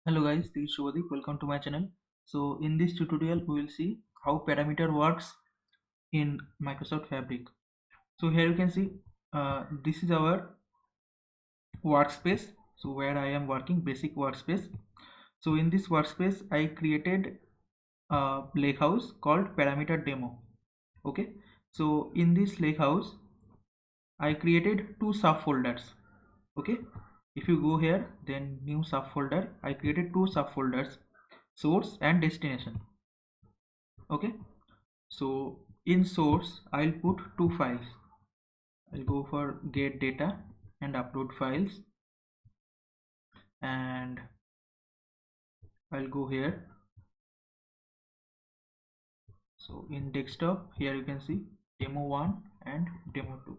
Hello guys, this is Shubhadeep. Welcome to my channel. So in this tutorial we will see how parameter works in Microsoft Fabric. So here you can see this is our workspace. So where I am working, basic workspace. So in this workspace I created a lakehouse called parameter demo. Okay. So in this lakehouse I created two subfolders. Okay. If you go here, then new subfolder, I created two subfolders, source and destination. Okay, so in source I'll put two files. I'll go for get data and upload files, and I'll go here. So in desktop here you can see demo1 and demo2.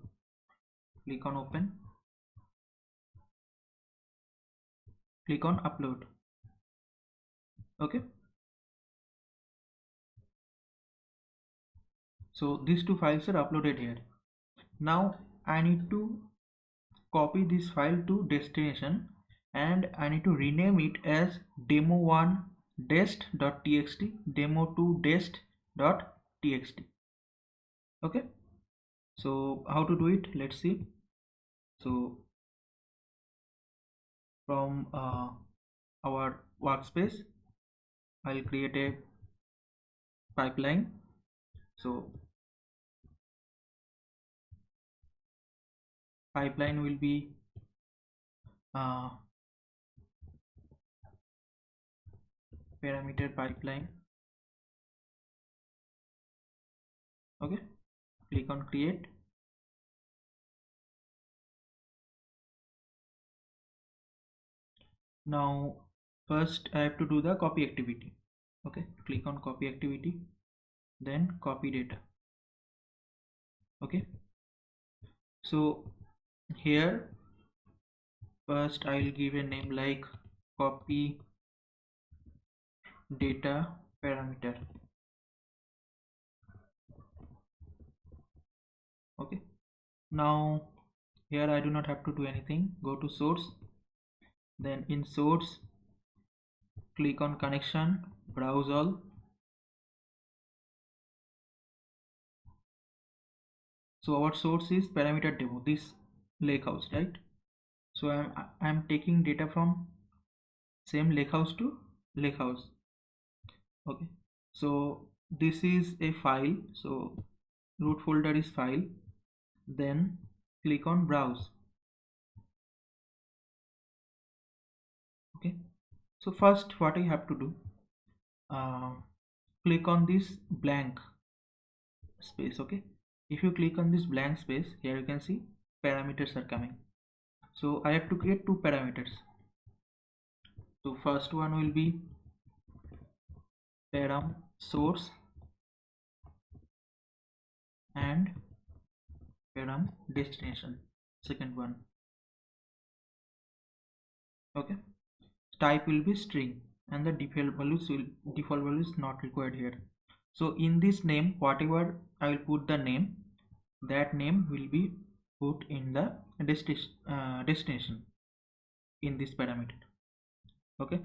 Click on open, click on upload. Okay, so these two files are uploaded here. Now I need to copy this file to destination, and I need to rename it as demo1 dest.txt, demo2 dest.txt. Okay, so how to do it, let's see. So from our workspace I'll create a pipeline. So pipeline will be uh, parameter pipeline. Okay, click on create. Now first I have to do the copy activity. Okay, click on copy activity, then copy data. Okay, so here first I'll give a name like copy data parameter. Okay, now here I do not have to do anything. Go to source, then in source click on connection, browse all. So our source is parameter demo, this lakehouse, right? So I'm taking data from same lakehouse to lakehouse. Okay, so this is a file, so root folder is file, then click on browse. Okay, so first what I have to do, uh, click on this blank space. Okay, if you click on this blank space, here you can see parameters are coming. So I have to create two parameters. So first one will be param source and param destination, second one. Okay, type will be string and the default value is not required here. So in this name, whatever I will put the name, that name will be put in the destination in this parameter. Okay,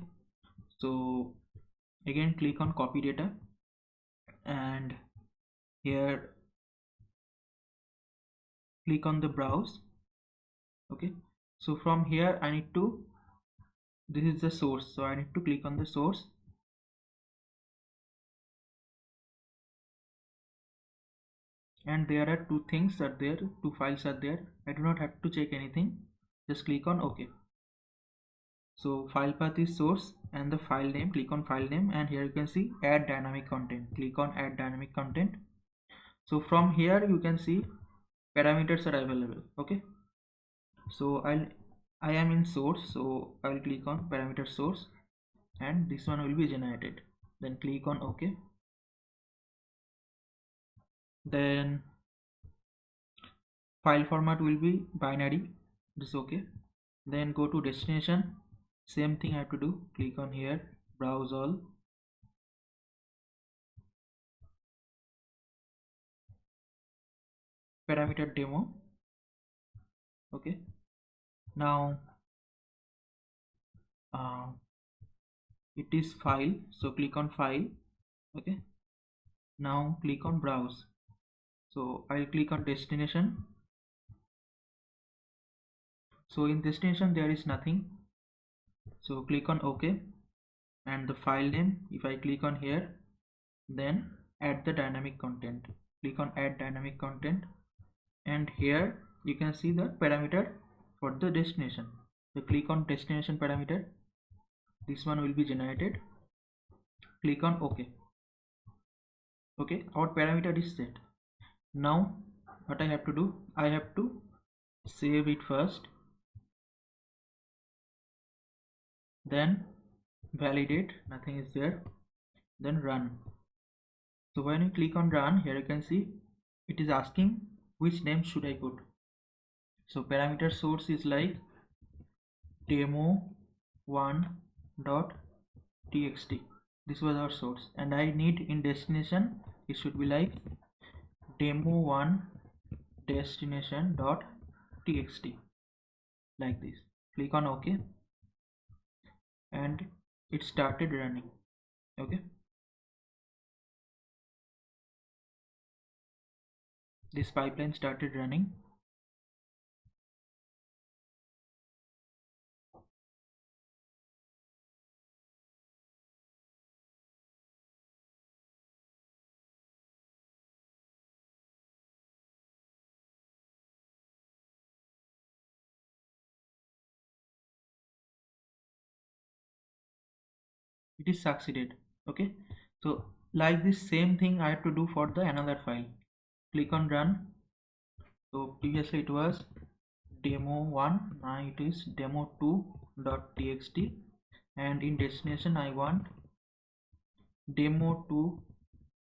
so again click on copy data, and here click on the browse. Okay, so from here I need to, this is the source, so I need to click on the source, and there are two things are there, two files are there. I do not have to check anything, just click on OK. So file path is source and the file name, click on file name, and here you can see add dynamic content, click on add dynamic content. So from here you can see parameters are available. Okay, so I am in source, so I will click on parameter source, and this one will be generated, then click on OK. Then file format will be binary, this okay. Then go to destination, same thing I have to do, click on here, browse all, parameter demo. Okay, now it is file, so click on file. Okay, now click on browse. So I'll click on destination. So in destination there is nothing, so click on OK. And the file name, if I click on here, then add the dynamic content, click on add dynamic content, and here you can see the parameter for the destination. So click on destination parameter, this one will be generated, click on OK. Okay, our parameter is set. Now what I have to do, I have to save it first, then validate, nothing is there, then run. So when you click on run, here you can see it is asking which name should I put. So parameter source is like demo1.txt. This was our source, and I need in destination it should be like demo1 destination.txt, like this. Click on OK, and it started running. Okay, this pipeline started running. It is succeeded. Okay, so like this same thing I have to do for the another file. Click on run. So previously it was demo1, now it is demo2.txt, and in destination I want demo2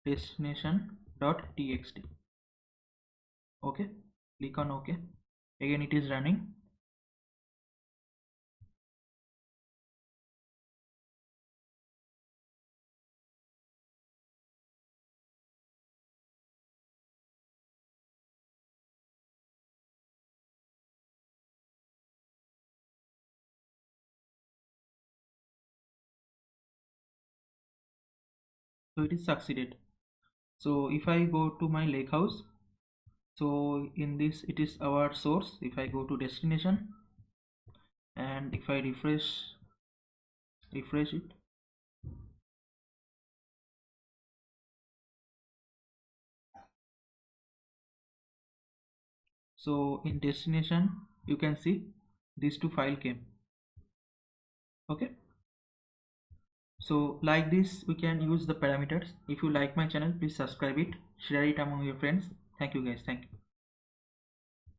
destination.txt. Okay, click on OK. Again it is running. So it is succeeded. So if I go to my lakehouse, so in this it is our source. If I go to destination and if I refresh it, so in destination you can see these two file came. Okay, so like this we can use the parameters. If you like my channel, please subscribe it, share it among your friends. Thank you guys, thank you.